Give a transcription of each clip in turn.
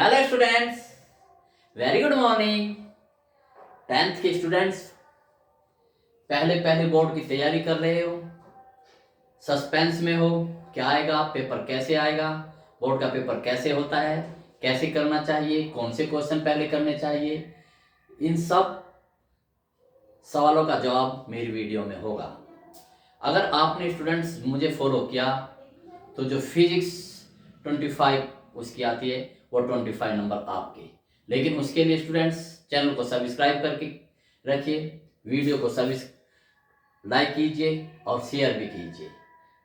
Hello students, very good morning. Tenth के students पहले पहले बोर्ड की तैयारी कर रहे हो, सस्पेंस में हो, क्या आएगा, पेपर कैसे आएगा, बोर्ड का पेपर कैसे होता है, कैसे करना चाहिए, कौन से क्वेश्चन पहले करने चाहिए, इन सब सवालों का जवाब मेरी वीडियो में होगा। अगर आपने स्टूडेंट्स मुझे फॉलो किया तो जो फिजिक्स 25 उसकी आती है वो 25 नंबर आपके। लेकिन उसके लिए स्टूडेंट्स चैनल को सब्सक्राइब करके रखिए, वीडियो को लाइक कीजिए और शेयर भी कीजिए।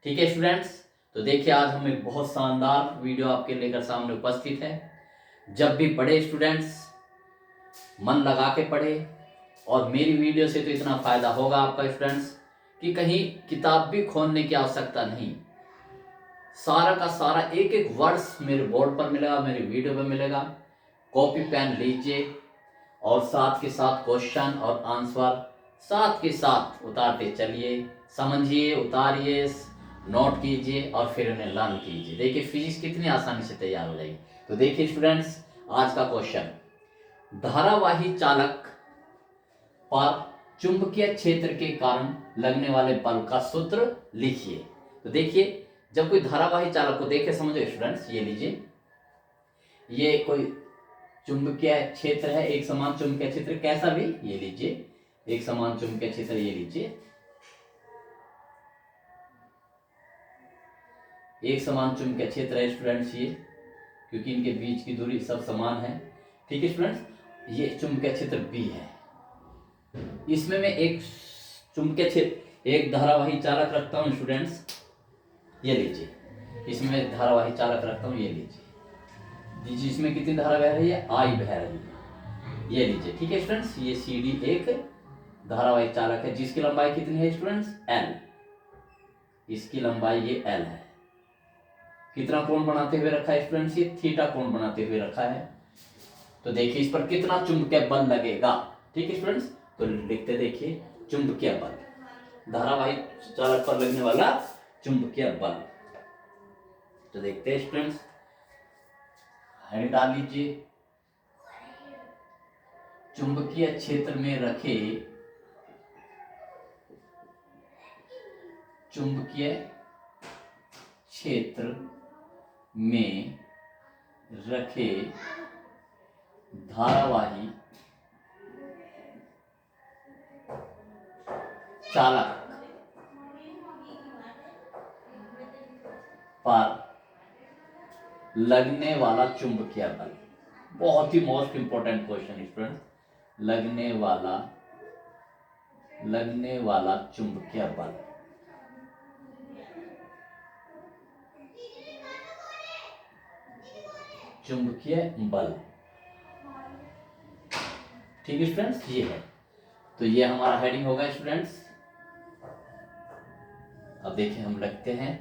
ठीक है स्टूडेंट्स, तो देखिए आज हम एक बहुत शानदार वीडियो आपके लेकर सामने उपस्थित है। जब भी पढ़े स्टूडेंट्स मन लगा के पढ़े, और मेरी वीडियो से तो इतना फायदा होगा आपका स्टूडेंट्स कि कहीं किताब भी खोलने की आवश्यकता नहीं। सारा का सारा एक एक वर्ड्स मेरे बोर्ड पर मिलेगा, मेरी वीडियो पर मिलेगा। कॉपी पेन लीजिए और साथ के साथ क्वेश्चन और आंसर साथ के साथ उतारते चलिए, समझिए, उतारिए, नोट कीजिए और फिर उन्हें लर्न कीजिए। देखिए फिजिक्स कितनी आसानी से तैयार हो जाएगी। तो देखिए स्टूडेंट्स, आज का क्वेश्चन, धारावाही चालक पर चुंबकीय क्षेत्र के कारण लगने वाले बल का सूत्र लिखिए। तो देखिए, जब कोई धारावाही चालक को देखे समझो स्टूडेंट्स, ये लीजिए, ये कोई चुंबकीय क्षेत्र है, एक समान चुंबकीय क्षेत्र, कैसा भी, ये लीजिए एक समान चुंबकीय क्षेत्र, ये लीजिए एक समान चुंबकीय क्षेत्र है स्टूडेंट्स ये, क्योंकि इनके बीच की दूरी सब समान है। ठीक है स्टूडेंट्स, ये चुंबकीय क्षेत्र बी है। इसमें मैं एक चुंबकीय क्षेत्र, एक धारावाही चालक रखता हूं स्टूडेंट्स, ये लीजिए, इसमें धारावाही चालक रखता हूं, ये लीजिए, जिसमें कितनी धारा बह रही है, आई बह रही है, ये लीजिए। ठीक है स्टूडेंट्स, ये सी डी एक धारावाही चालक है जिसकी लंबाई कितनी है स्टूडेंट्स, एल, इसकी लंबाई ये एल है। कितना कोण बनाते हुए रखा है स्टूडेंट्स, ये थीटा कोण बनाते हुए रखा है। तो देखिए इस पर कितना चुंबकीय बल लगेगा। ठीक है स्टूडेंट्स, तो लिखते देखिए चुंबकीय बल, धारावाही चालक पर लगने वाला चुंबकीय बल। तो देखते हैं स्टूडेंट्स, हेडिंग डाल लीजिए, चुंबकीय क्षेत्र में रखे, चुंबकीय क्षेत्र में रखे धारावाही चालक पर लगने वाला चुंबकीय बल, बहुत ही मोस्ट इंपॉर्टेंट क्वेश्चन स्टूडेंट, लगने वाला चुंबकीय बल। चुंबकीय बल, ठीक है स्टूडेंट्स, ये है। तो ये हमारा हेडिंग होगा स्टूडेंट्स। अब देखिए हम लिखते हैं,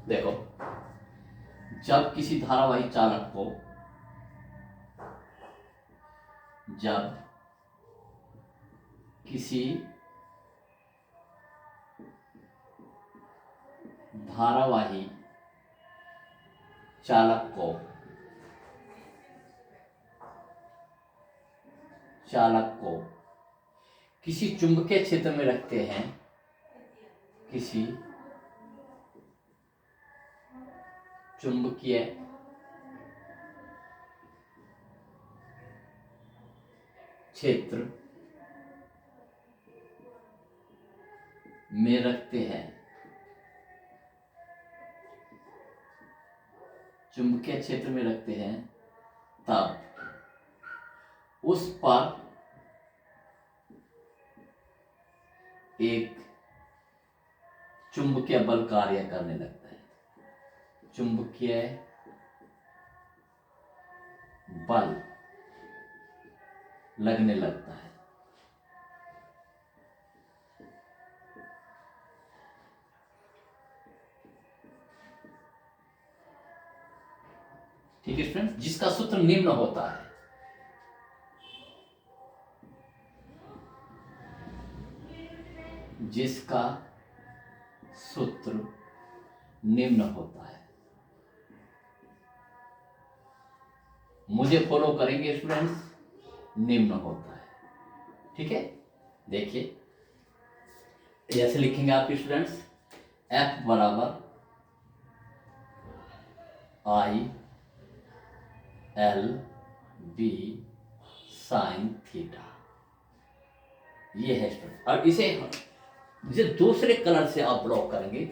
देखो, जब किसी धारावाही चालक को, जब किसी धारावाही चालक को किसी चुंबकीय क्षेत्र में रखते हैं, किसी चुंबकीय क्षेत्र में रखते हैं, चुंबकीय क्षेत्र में रखते हैं, तब उस पर एक चुंबकीय बल कार्य करने लगता है, चुंबकीय बल लगने लगता है। ठीक है फ्रेंड्स, जिसका सूत्र निम्न होता है, जिसका सूत्र निम्न होता है। मुझे फॉलो करेंगे स्टूडेंट्स, निम्न होता है। ठीक है, देखिए ऐसे लिखेंगे आपके स्टूडेंट्स, एफ बराबर I L B sine theta, ये है स्टूडेंट। और इसे दूसरे कलर से आप ब्लॉक करेंगे,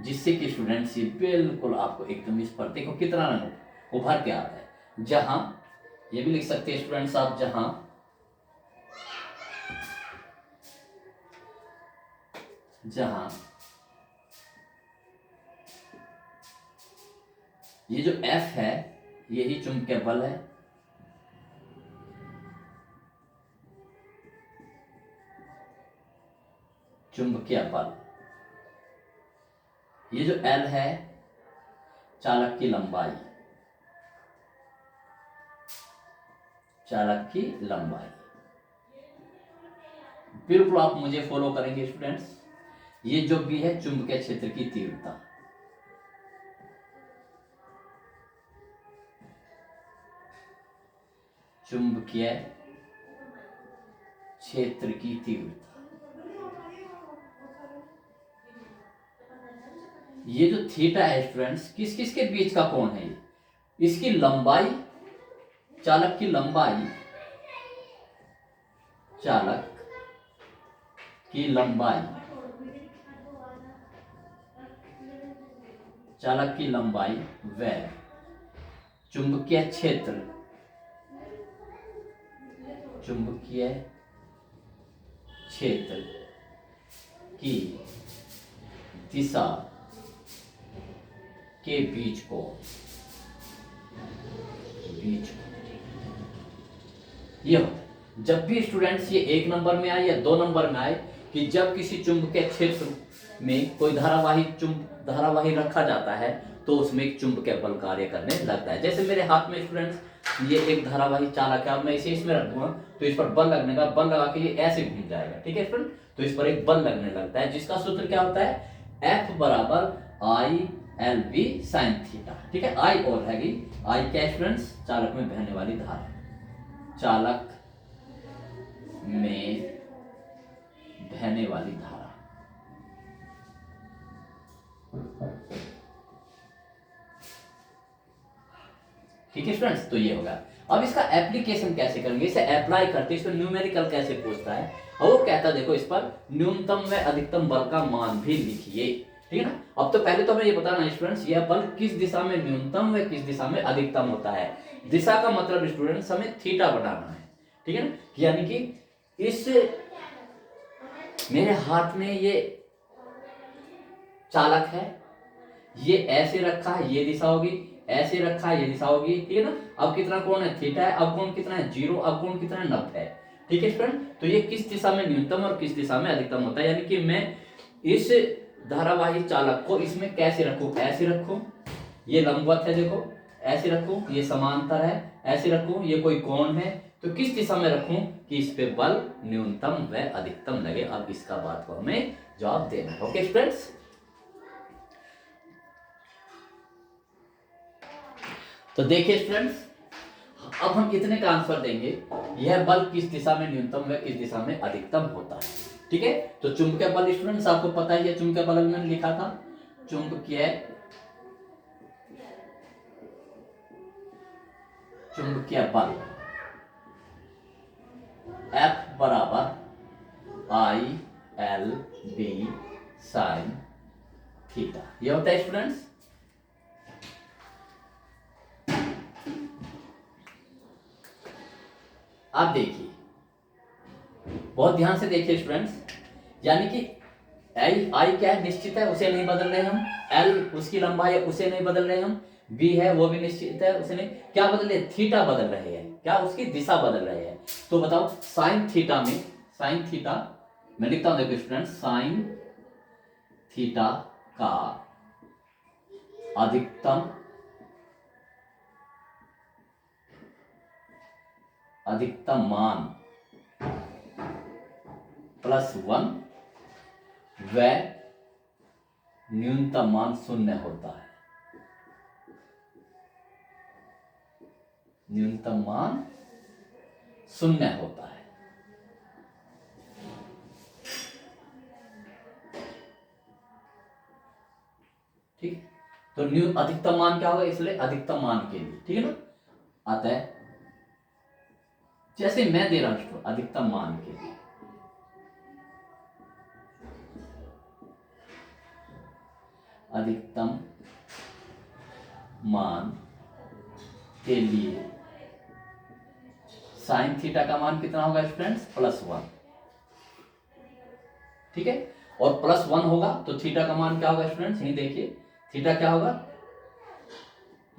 जिससे कि स्टूडेंट्स ये बिल्कुल आपको एकदम इस पर देखो कितना रंग उभर के आता है। जहां ये भी लिख सकते हैं स्टूडेंट्स आप, जहां ये जो F है यही चुंबकीय बल है, चुंबकीय बल। ये जो L है चालक की लंबाई, चालक की लंबाई। बिल्कुल आप मुझे फॉलो करेंगे स्टूडेंट्स। ये जो भी है चुंबकीय क्षेत्र की तीव्रता, चुंबकीय क्षेत्र की तीव्रता। ये जो थीटा है स्टूडेंट्स, किस किस के बीच का कोण है? इसकी लंबाई, चालक की लंबाई, चालक की लंबाई, चालक की लंबाई व चुंबकीय क्षेत्र, चुंबकीय क्षेत्र की दिशा के बीच को, ये होता है। जब भी स्टूडेंट्स ये 1 नंबर में आए या 2 नंबर में आए कि जब किसी चुंबकीय क्षेत्र में कोई धारावाही रखा जाता है तो उसमें एक चुंबकीय बल कार्य करने लगता है। जैसे मेरे हाथ में स्टूडेंट्स ये एक धारावाही चालक है, अब मैं इसे इसमें रख दूंगा तो इस पर बल लगने का, बल लगा के ये ऐसे घूम जाएगा। ठीक है स्टूडेंट, तो इस पर एक बल लगने लगता है, जिसका सूत्र क्या होता है? F बराबर I L B sine theta. ठीक है, आई और है, आई क्या स्टूडेंट्स? चालक में बहने वाली धारा, चालक में बहने वाली धारा। ठीक है स्टूडेंट्स, तो ये होगा। अब इसका एप्लीकेशन कैसे करेंगे, इसे अप्लाई करते हैं, इसमें न्यूमेरिकल कैसे पूछता है। और वो कहता है देखो इस पर न्यूनतम व अधिकतम बल का मान भी लिखिए। ठीक है ना। अब तो पहले तो हमें ये बताना स्टूडेंट्स, यह बल किस दिशा में न्यूनतम व किस दिशा में अधिकतम होता है। दिशा का मतलब स्टूडेंट्स हमें थीटा बनाना है। ठीक है ना, यानी कि इस मेरे हाथ में ये चालक है, ये ऐसे रखा है, ये दिशा होगी, ऐसे रखा है, ये दिशा होगी। ठीक है ना। अब कितना कोण है? थीटा है। अब कोण कितना है? 0। अब कोण कितना है? 90 है। ठीक है स्टूडेंट, तो ये किस दिशा में न्यूनतम और किस दिशा में अधिकतम होता है, यानी कि मैं इस धारावाही चालक को इसमें कैसे रखूं? ऐसे रखूं, ये लंबवत है देखो, ऐसे रखूं, ये समांतर है, ऐसे रखूं, ये कोई कोण है, तो किस दिशा में रखूं कि इस पे बल न्यूनतम व अधिकतम लगे। अब इसका बात को हमें जवाब देना है। ओके स्टूडेंट्स, तो देखिए स्टूडेंट्स, अब हम इतने का आंसर देंगे, यह बल किस दिशा में न्यूनतम व किस दिशा में अधिकतम होता है। ठीक है, तो चुंबकीय बल स्टूडेंट्स आपको पता ही है, चुंबकीय बल मैंने लिखा था, चुंबकीय बल F बराबर I L B sine theta, यह होता है स्टूडेंट्स। आप देखिए, बहुत ध्यान से देखिए स्टूडेंट्स, यानी कि आई क्या है? निश्चित है, उसे नहीं बदल रहे हम। एल उसकी लंबाई है, उसे नहीं बदल रहे हम। बी है, वो भी निश्चित है, उसे नहीं। क्या बदल रहे? थीटा बदल रहे हैं। क्या? उसकी दिशा बदल रहे हैं। तो बताओ साइन थीटा में, साइन थीटा मैं लिखता हूं, देखो स्टूडेंट, साइन थीटा का अधिकतम मान +1 व न्यूनतम मान शून्य होता है, न्यूनतम मान शून्य होता है। ठीक, तो अधिकतम मान क्या होगा, इसलिए अधिकतम मान के लिए, ठीक है ना। अतः जैसे मैं दे रहा हूं अधिकतम मान के लिए, अधिकतम मान के लिए साइन थीटा का मान कितना होगा स्टूडेंट्स, +1, ठीक है। और +1 होगा तो थीटा का मान क्या होगा स्टूडेंट्स, यही देखिए थीटा क्या होगा,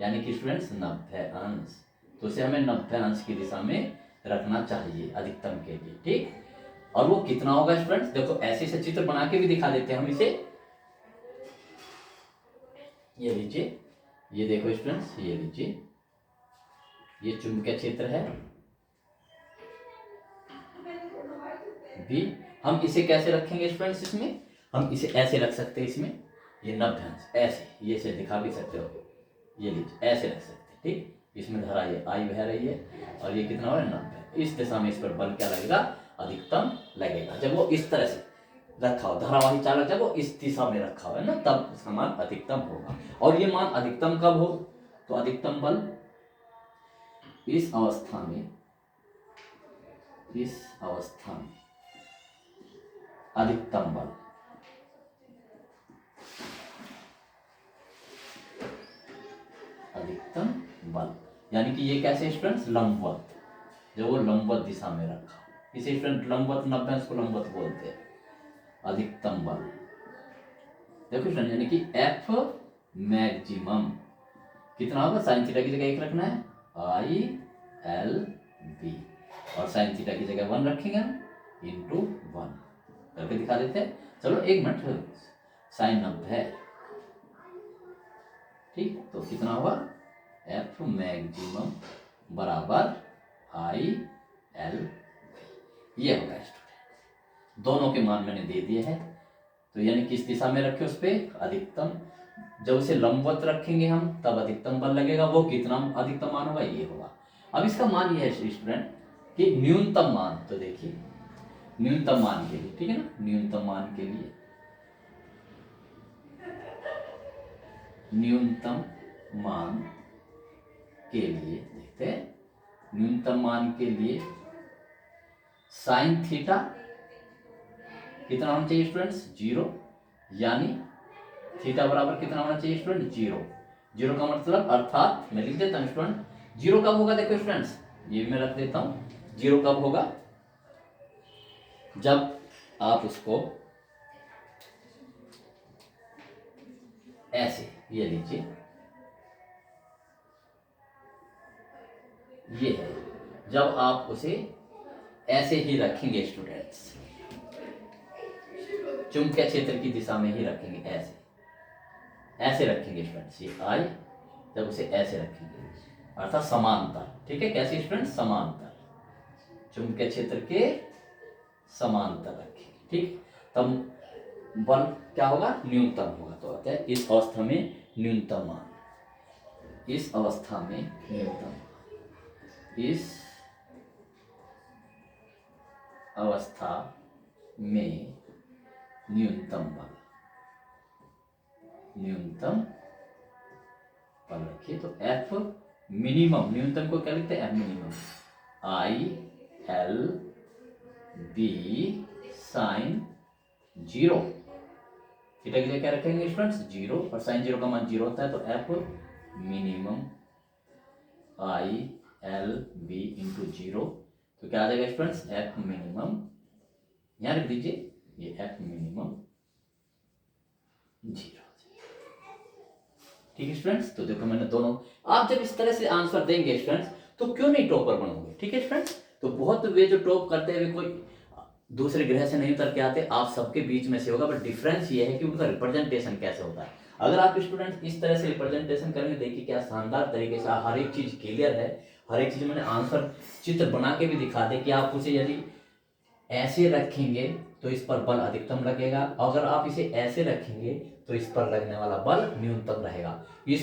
यानी कि स्टूडेंट्स 90 अंश, तो इसे हमें 90 अंश की दिशा में रखना चाहिए अधिकतम के लिए, ठीक। और वो कितना होगा स्टूडेंट्स, देखो ऐसे से चित्र बना के भी दिखा देते हैं हम इसे। ये लीजिए, ये देखो स्टूडेंट्स, ये लीजिए, ये चुंबकीय क्षेत्र है भी। हम इसे कैसे रखेंगे स्टूडेंट्स, इसमें हम इसे ऐसे रख सकते हैं, इसमें ये 90 अंश ऐसे, ये से दिखा भी सकते हो, ये लीजिए ऐसे रख सकते हैं, ठीक। इसमें धारा ये आई बह रही है और ये कितना हो रहा है 90, इस दिशा में इस पर बल क्या लगेगा, अधिकतम लगेगा। जब वो इस तरह से रखा हो, धारावाही चालक जब वो इस दिशा में रखा हो है ना, तब उसका मान अधिकतम होगा। और ये मान अधिकतम कब हो, तो अधिकतम बल इस अवस्था में, इस अवस्था में अधिकतम बल, अधिकतम बल, यानी कि ये कैसे स्टूडेंट्स, लंबवत, जब वो लंबवत दिशा में रखा, इसे स्टूडेंट लंबवत 90 अंश को लंबवत बोलते हैं, अधिकतम बल। देखो स्टूडेंट, यानी कि एफ मैक्सिमम कितना होगा, साइन थीटा की जगह 1 रखना है, आई एल बी, और साइन थीटा की जगह 1 रखेंगे हम, ×1 करके दिखा देते हैं। चलो 1 मिनट, साइन 90 है, ठीक, तो कितना होगा, एफ मैक्सिमम बराबर आई एल, ये होगा स्टूडेंट। दोनों के मान मैंने दे दिए हैं, तो यानी किस दिशा में रखे उस पर अधिकतम, जब उसे लंबवत रखेंगे हम तब अधिकतम बल लगेगा, वो कितना अधिकतम मान होगा, ये होगा। अब इसका मान ये है स्टूडेंट कि न्यूनतम मान, तो देखिए न्यूनतम मान के लिए, ठीक है ना, न्यूनतम मान के लिए, न्यूनतम मान के लिए देखते हैं, न्यूनतम मान के लिए साइन थीटा कितना होना चाहिए स्टूडेंट्स, 0, यानी थीटा बराबर कितना होना चाहिए स्टूडेंट, 0। 0 का मतलब अर्थात मैं लिख देता हूं स्टूडेंट, 0 कब होगा, देखो स्टूडेंट्स ये मैं रख देता हूं, 0 कब होगा, जब आप उसको ऐसे, ये लीजिए, ये है, जब आप उसे ऐसे ही रखेंगे स्टूडेंट्स, चुंबकीय क्षेत्र की दिशा में ही रखेंगे, ऐसे ऐसे रखेंगे स्टूडेंट्स, ये आई, जब उसे ऐसे रखेंगे अर्थात समांतर, ठीक है, कैसे स्टूडेंट, समांतर, चुंबकीय क्षेत्र के समांतर रखेंगे, ठीक, तब बल क्या होगा, न्यूनतम होगा। तो आता है इस अवस्था में न्यूनतम मान, इस अवस्था में न्यूनतम, इस अवस्था में न्यूनतम बल, न्यूनतम बल रखिए, तो एफ मिनिमम, न्यूनतम को क्या लिखते हैं, F minimum, I L B sine 0, theta की जगह क्या रखेंगे स्टूडेंट्स, 0, और साइन 0 का मान 0 होता है, तो F minimum I L B into 0, तो क्या आ जाएगा स्टूडेंट्स, एफ मिनिमम, यहाँ रख दीजिए, ये एफ मिनिमम 0, ठीक है स्टूडेंट्स। तो देखो मैंने दोनों, आप जब इस तरह से आंसर देंगे स्टूडेंट्स तो क्यों नहीं टॉपर बनोगे, ठीक है स्टूडेंट्स। तो बहुत वे जो टॉप करते हैं वे कोई दूसरे ग्रह से नहीं उतर के आते, आप सबके बीच में से होगा, बट डिफरेंस ये है कि उनका रिप्रेजेंटेशन कैसे होता है। अगर आप स्टूडेंट्स इस तरह से रिप्रेजेंटेशन करेंगे, देखिए क्या शानदार तरीके से हर एक चीज क्लियर है, हर एक चीज मैंने आंसर चित्र बना के भी दिखा दे कि आप उसे यदि ऐसे रखेंगे तो इस पर बल अधिकतम लगेगा। अगर आप इसे ऐसे रखेंगे तो इस पर लगने वाला बल न्यूनतम रहेगा। इस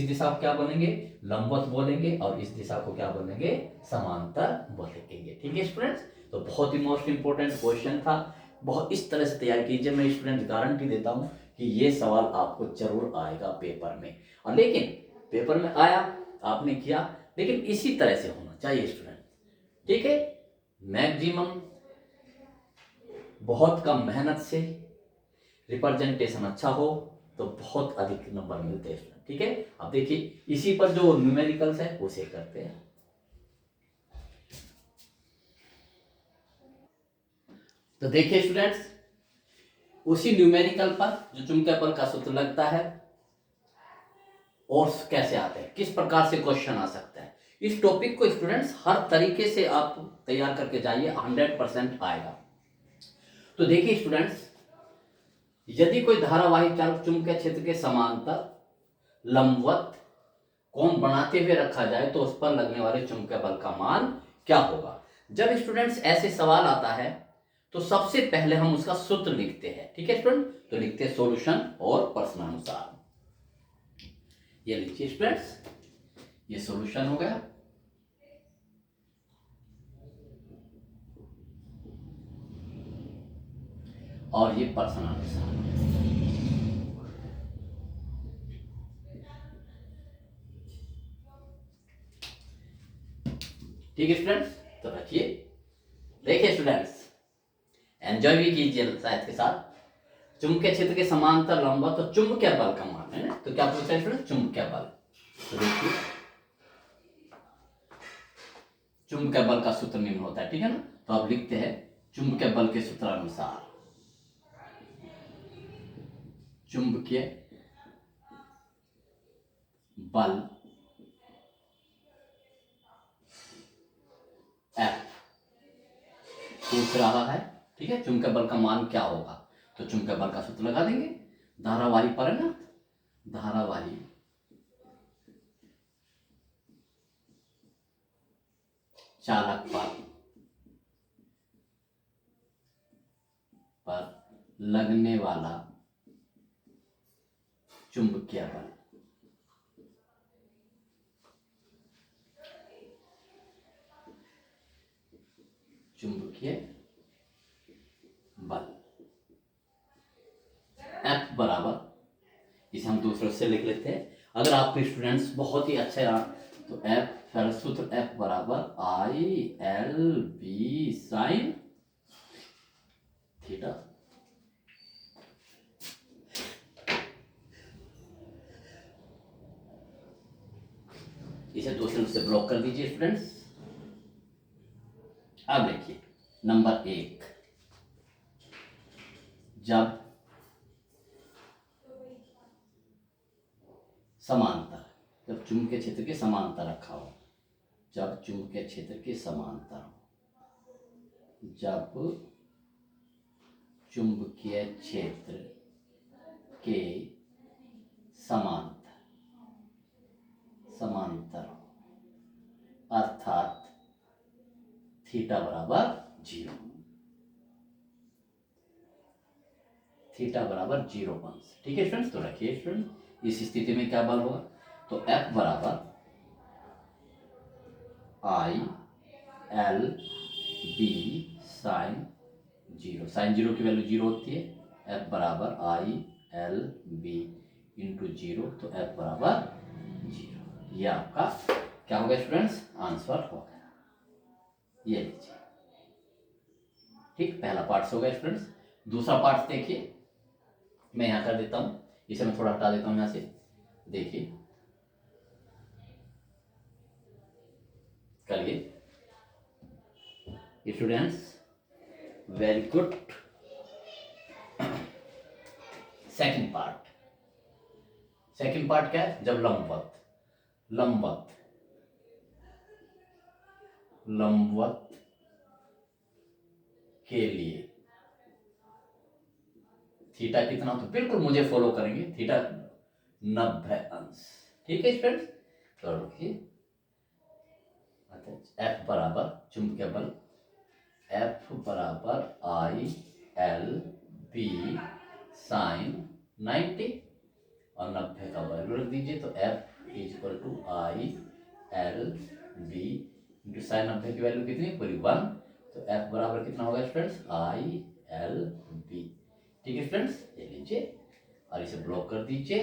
दिशा को क्या बोलेंगे, लंबवत बोलेंगे, और इस दिशा को क्या बोलेंगे, समांतर बोलेंगे। ठीक है स्टूडेंट्स, तो बहुत ही मोस्ट इंपोर्टेंट क्वेश्चन था। बहुत इस तरह से तैयार कीजिए, मैं स्टूडेंट गारंटी देता हूं कि ये सवाल आपको जरूर आएगा पेपर में। और लेकिन पेपर में आया, आपने किया, लेकिन इसी तरह से होना चाहिए स्टूडेंट। ठीक है, मैक्सिमम बहुत कम मेहनत से रिप्रेजेंटेशन अच्छा हो तो बहुत अधिक नंबर मिलते हैं। ठीक है, अब देखिए इसी पर जो न्यूमेरिकल्स है उसे करते हैं। तो देखिए स्टूडेंट्स, उसी न्यूमेरिकल पर जो चुंबकीय बल का सूत्र लगता है और कैसे आते हैं, किस प्रकार से क्वेश्चन आ सकता है, इस टॉपिक को स्टूडेंट्स हर तरीके से आप तैयार करके जाइए, 100% आएगा। तो देखिए स्टूडेंट्स, यदि कोई धारावाही चालक चुंबकीय क्षेत्र के समांतर लंबवत कोण बनाते हुए रखा जाए तो उस पर लगने वाले चुंबकीय बल का मान क्या होगा। जब स्टूडेंट्स ऐसे सवाल आता है तो सबसे पहले हम उसका सूत्र लिखते हैं। ठीक है स्टूडेंट, तो लिखते हैं सॉल्यूशन और प्रश्नानुसार। ये लिखिए स्टूडेंट्स, ये सॉल्यूशन हो गया, और ये प्रश्नानुसार। ठीक है स्टूडेंट्स, तो रखिए। देखिए स्टूडेंट्स, एंजॉय भी कीजिए शायद के साथ। चुंबकीय क्षेत्र के समांतर लंबवत तो चुंबकीय बल का मान है ना, तो क्या पूछा है स्टूडेंट, चुंबकीय बल। तो देखिए चुंबकीय बल का सूत्र निम्न होता है, ठीक है ना, तो आप लिखते हैं चुंबकीय बल के सूत्रानुसार चुंबकीय बल F पूछ रहा है। ठीक है, चुंबकीय बल का मान क्या होगा, तो चुंबकीय बल का सूत्र लगा देंगे। धारावाही पर है ना, धारावाही चालक पर लगने वाला चुंबकीय बल चुंबकीय बल F बराबर, इसे हम दूसरे से लिख लेते हैं। अगर आपके स्टूडेंट्स बहुत ही अच्छे हैं तो F सूत्र F बराबर ILB साइन थीटा। इसे दूसरे से ब्लॉक कर दीजिए स्टूडेंट्स। अब देखिए नंबर 1, जब समांतर, जब चुंबकीय क्षेत्र के समांतर रखा हो, जब चुंबकीय क्षेत्र के समांतर हो, जब चुंबकीय क्षेत्र के समांतर समांतर अर्थात थीटा बराबर 0, थीटा बराबर 0 अंश। ठीक है स्टूडेंट्स, तो रखिए स्टूडेंट, इस स्थिति में क्या बल होगा, तो F बराबर ILB साइन 0, साइन 0 की वैल्यू 0 होती है। F बराबर ILB इंटू 0, तो F बराबर 0। ये आपका क्या हो गया स्टूडेंट्स, आंसर हो गया। ये लीजिए, ठीक, पहला पार्ट हो गया स्टूडेंट्स। दूसरा पार्ट देखिए, मैं यहाँ कर देता हूँ, इसे मैं थोड़ा हटा देता हूँ यहाँ से। देखिए करिए students, very good. Second part क्या है, जब लंबवत लंबवत लंबवत के लिए थीटा कितना, तो बिल्कुल मुझे फॉलो करेंगे, थीटा 90 अंश। ठीक है स्टूडेंट्स, तो देखिए F बराबर चुंबकीय बल F बराबर ILB एल बी साइन 90 और 90 का वैल्यू रख दीजिए। तो F is equal to I L B into sine 90 की वैल्यू कितनी पूरी 1। तो एफ बराबर कितना होगा स्टूडेंट्स आई एल बी। ठीक है स्टूडेंट्स, ये लीजिए और इसे ब्लॉक कर दीजिए,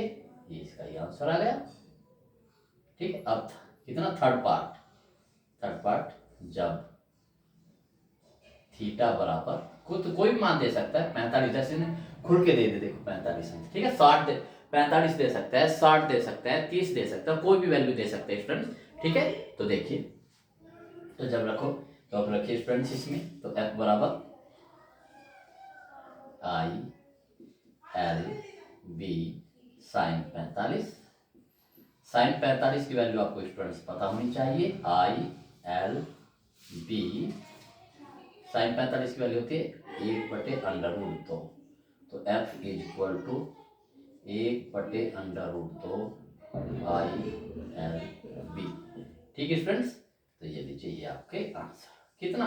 ये इसका ये आंसर आ गया। ठीक है, अब कितना थर्ड पार्ट जब थीटा बराबर कोई भी मान दे सकता है 45, जैसे ने खुल के दे दे, देखो 45, ठीक है 60 दे 45 दे सकता है, 60 दे सकता है, 30 दे सकता है, कोई भी वैल्यू दे सकते हैं स्टूडेंट्स। ठीक है, तो देखिए, तो जब रखो तो अब रखिए स्टूडेंट्स इसमें, तो एफ बराबर I L B sine 45। Sine 45 की वैल्यू आपको स्टूडेंट्स पता होनी चाहिए, आई एल बी साइन 45 की वैल्यू होती है 1/√2। तो F is equal to 1/√2 I L B. ठीक है स्टूडेंट्स, तो ये लीजिए ये आपके आंसर कितना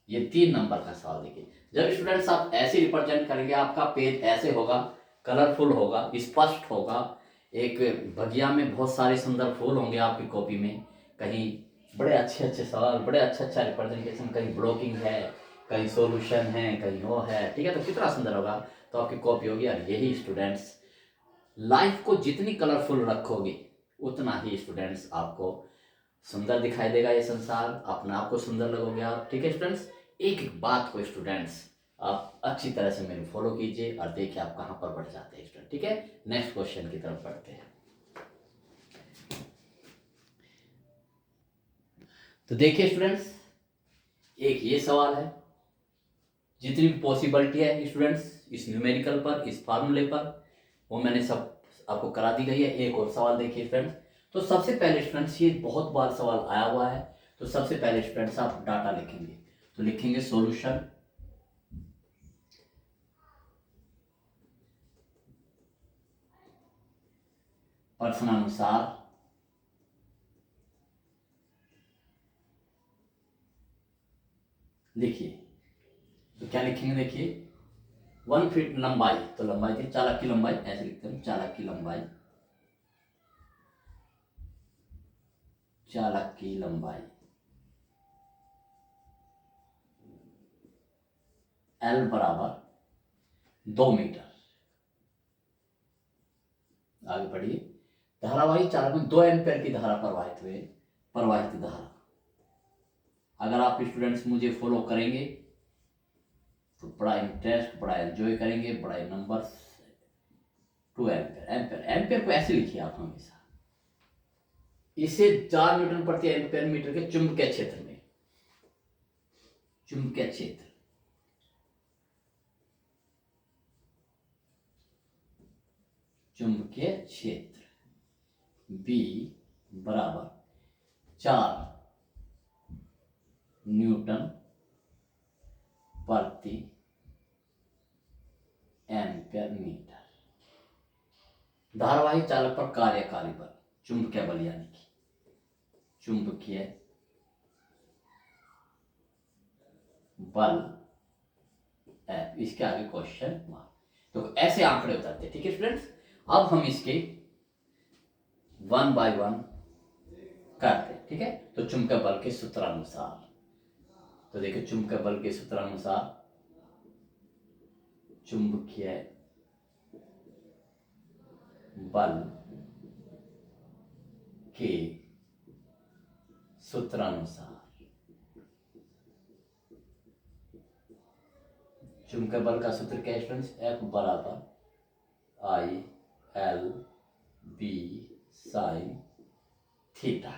ये 3 नंबर का सवाल। देखिए, जब स्टूडेंट्स आप ऐसे रिप्रेजेंट करेंगे, आपका पेज ऐसे होगा, कलरफुल होगा, स्पष्ट होगा, एक बगिया में बहुत सारे सुंदर फूल होंगे आपकी कॉपी में, कहीं बड़े अच्छे सवाल, बड़े अच्छा रिप्रेजेंटेशन, कहीं ब्लॉकिंग है, कहीं सॉल्यूशन है, कहीं वो है। ठीक है, तो कितना सुंदर होगा, तो आपकी कॉपी होगी। और यही स्टूडेंट्स, लाइफ को जितनी कलरफुल रखोगे उतना ही स्टूडेंट्स आपको सुंदर दिखाई देगा ये संसार, अपने आप को सुंदर लगोगे आप। ठीक है स्टूडेंट्स, एक एक बात को स्टूडेंट्स आप अच्छी तरह से मेरे फॉलो कीजिए और देखिए आप कहाँ पर बढ़ जाते हैं स्टूडेंट। ठीक है, नेक्स्ट क्वेश्चन की तरफ बढ़ते हैं। तो देखिए स्टूडेंट्स, एक ये सवाल है, जितनी भी पॉसिबिलिटी है स्टूडेंट्स इस न्यूमेरिकल पर, इस फार्मूले पर, वो मैंने सब आपको करा दी गई है। एक और सवाल देखिए स्टूडेंट्स, तो सबसे पहले स्टूडेंट्स ये बहुत बार सवाल आया हुआ है, तो सबसे पहले स्टूडेंट्स आप डाटा लिखेंगे, तो लिखेंगे सॉल्यूशन, प्रश्नानुसार, लिखिए। तो क्या लिखेंगे, देखिए 1 फीट लंबाई, तो लंबाई थी चालक की लंबाई, ऐसे लिखते हैं चालक की लंबाई, चालक की लंबाई एल बराबर 2 मीटर। आगे बढ़िए, धारावाही चालक में 2 एम्पेयर की धारा प्रवाहित धारा। अगर आप स्टूडेंट्स मुझे फॉलो करेंगे तो बड़ा इंटरेस्ट, बड़ा एंजॉय करेंगे, बड़ा नंबर। 2 एम्पेयर को ऐसे लिखिए आप हमेशा, इसे 4 न्यूटन प्रति एम्पेयर मीटर के चुंबकीय क्षेत्र में, चुंबकीय क्षेत्र बी बराबर 4 न्यूटन प्रति एम्पेयर मीटर। धारावाही चालक पर कार्यकारी बल, चुंबकीय बल, यानी कि चुंबकीय बल F, इसके आगे क्वेश्चन मार्क। तो ऐसे आंकड़े उतरते हैं। ठीक है स्टूडेंट्स, अब हम इसके 1 बाय 1 करते हैं। ठीक है, तो चुंबकीय बल के सूत्रानुसार, तो देखिए चुंबकीय बल के सूत्रानुसार, चुंबकीय बल के सूत्रानुसार, चुंबकीय बल का सूत्र क्या है स्टूडेंट्स, F बराबर I L B sine theta.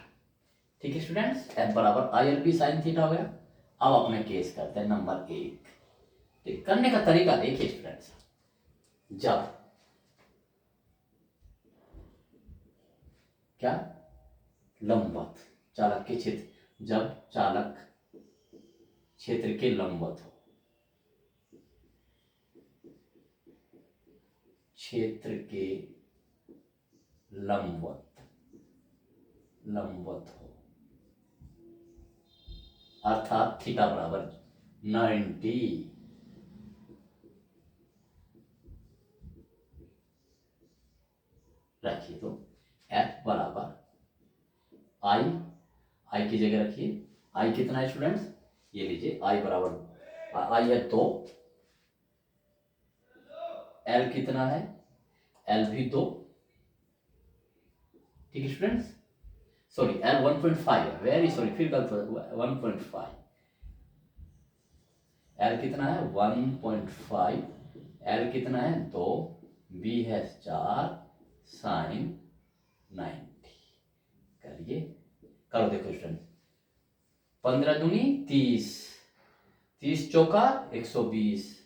ठीक है स्टूडेंट्स, F बराबर I L B sine theta हो गया। अब अपने केस करते हैं नंबर 1। ठीक, करने का तरीका देखिए स्टूडेंट्स, जब क्या लंबवत चालक के क्षेत्र, जब चालक क्षेत्र के लंबवत हो, क्षेत्र के लंबवत हो, अर्थात थीटा बराबर 90, रखिए। तो F बराबर आई की जगह रखिए। आई कितना है स्टूडेंट्स, ये लीजिए आई बराबर आई है 2। एल कितना है, एल भी 2। ठीक है स्टूडेंट्स, सॉरी एल 1.5 है, वेरी सॉरी, फिर गलत हुआ 1.5। एल कितना है 1.5, एल कितना है 2, बी है 4, साइन 90। करिए, करो देखो स्टूडेंट्स, 15 दूनी 30, 30 चौका 120,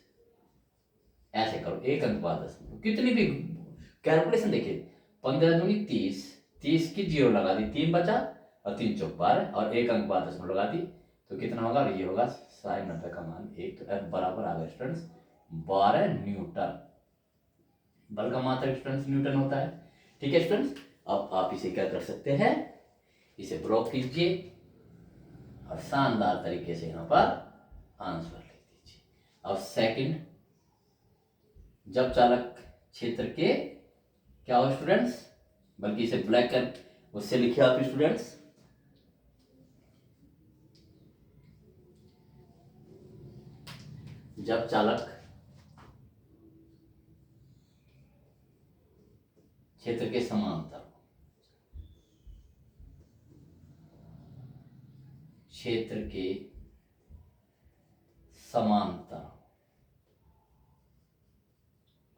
ऐसे करो एक अंक बाद 10, कितनी भी कैलकुलेशन देखिए। 15 दूनी 30, 30 की 0 लगा दी, 3 बचा और 3 चौक 12 और एक अंक बाद 10 लगा दी, तो कितना होगा, और ये होगा साइन 90 का मान 1। तो F बराबर आ गया स्टूडेंट्स 12 न्यूटन। बल का मात्रक स्टूडेंट्स न्यूटन होता है। ठीक है स्टूडेंट्स, अब आप इसे क्या कर सकते हैं, इसे ब्लॉक कीजिए और शानदार तरीके से यहाँ पर आंसर लिख दीजिए। अब सेकंड, जब चालक क्षेत्र के क्या हो स्टूडेंट्स, बल्कि इसे ब्लैक कर उससे लिखिए आप स्टूडेंट्स, जब चालक क्षेत्र के समांतर, क्षेत्र के समांतर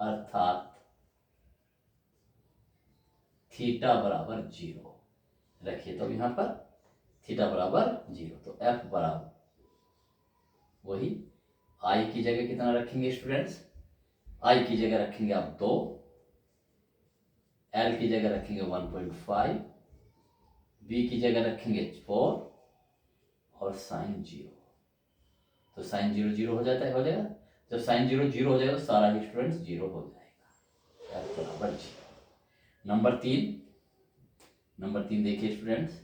अर्थात थीटा बराबर 0 रखिए। तो यहां पर थीटा बराबर 0, तो F बराबर वही आई की जगह कितना रखेंगे स्टूडेंट्स, आई की जगह रखेंगे आप 2, एल की जगह रखेंगे 1.5, बी की जगह रखेंगे 4 और साइन 0। तो साइन 0 0 हो जाता है, हो जाएगा। जब साइन 0 0 हो जाएगा तो सारा ही स्टूडेंट्स 0 हो जाएगा। F बराबर 0। नंबर 3 देखिए स्टूडेंट्स,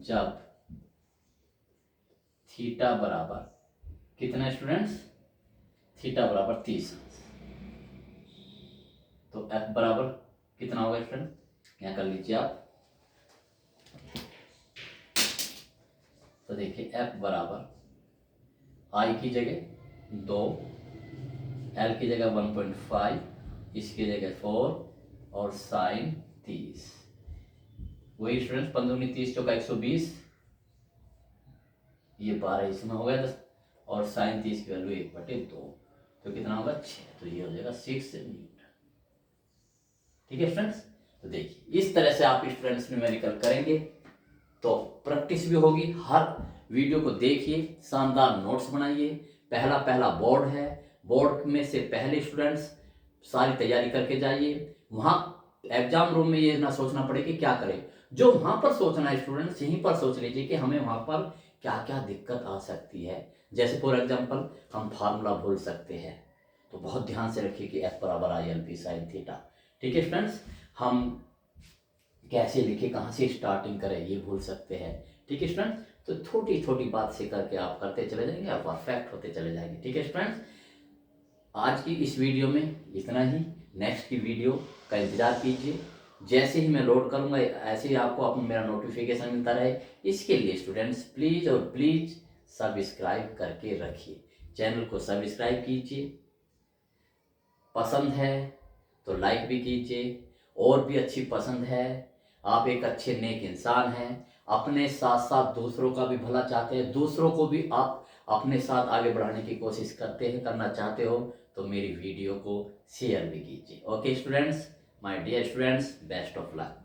जब थीटा बराबर कितना स्टूडेंट्स, थीटा बराबर 30, तो F बराबर कितना होगा स्टूडेंट, यहाँ कर लीजिए आप। तो देखिए F बराबर आई की जगह 2, एल की जगह 1.5, इसकी जगह 4 और साइन 30। वही स्टूडेंट्स 15 30 चौका 120, ये 12 इसमें हो गया 10 और साइन 30 की वैल्यू 1/2, तो कितना होगा 6, तो ये हो जाएगा 6 न्यूटन। ठीक है स्टूडेंट्स, तो देखिए इस तरह से आप स्टूडेंट्स न्यूमेरिकल करेंगे तो प्रैक्टिस भी होगी। हर वीडियो को देखिए, शानदार नोट्स बनाइए। पहला पहला बोर्ड है, बोर्ड में से पहले स्टूडेंट्स सारी तैयारी करके जाइए। वहाँ एग्जाम रूम में ये ना सोचना पड़े कि क्या करें, जो वहाँ पर सोचना है स्टूडेंट्स यहीं पर सोच लीजिए कि हमें वहाँ पर क्या क्या दिक्कत आ सकती है। जैसे फॉर एग्जाम्पल हम फार्मूला भूल सकते हैं, तो बहुत ध्यान से रखिए कि F बराबर ILP साइन थीटा। ठीक है स्टूडेंट्स, हम कैसे लिखे, कहाँ से स्टार्टिंग करें, ये भूल सकते हैं। ठीक है स्टूडेंट्स, तो छोटी छोटी बात से करके आप करते चले जाएंगे, आप परफेक्ट होते चले जाएंगे। ठीक है स्टूडेंट्स, आज की इस वीडियो में इतना ही। नेक्स्ट की वीडियो का इंतजार कीजिए, जैसे ही मैं लोड करूंगा ऐसे ही आपको अपना मेरा नोटिफिकेशन मिलता रहे। इसके लिए स्टूडेंट्स प्लीज़ और प्लीज़ सब्सक्राइब करके रखिए, चैनल को सब्सक्राइब कीजिए। पसंद है तो लाइक भी कीजिए, और भी अच्छी पसंद है, आप एक अच्छे नेक इंसान हैं, अपने साथ साथ दूसरों का भी भला चाहते हैं, दूसरों को भी आप अपने साथ आगे बढ़ाने की कोशिश करते हैं, करना चाहते हो, तो मेरी वीडियो को शेयर भी कीजिए। Okay students, my dear students, best of luck.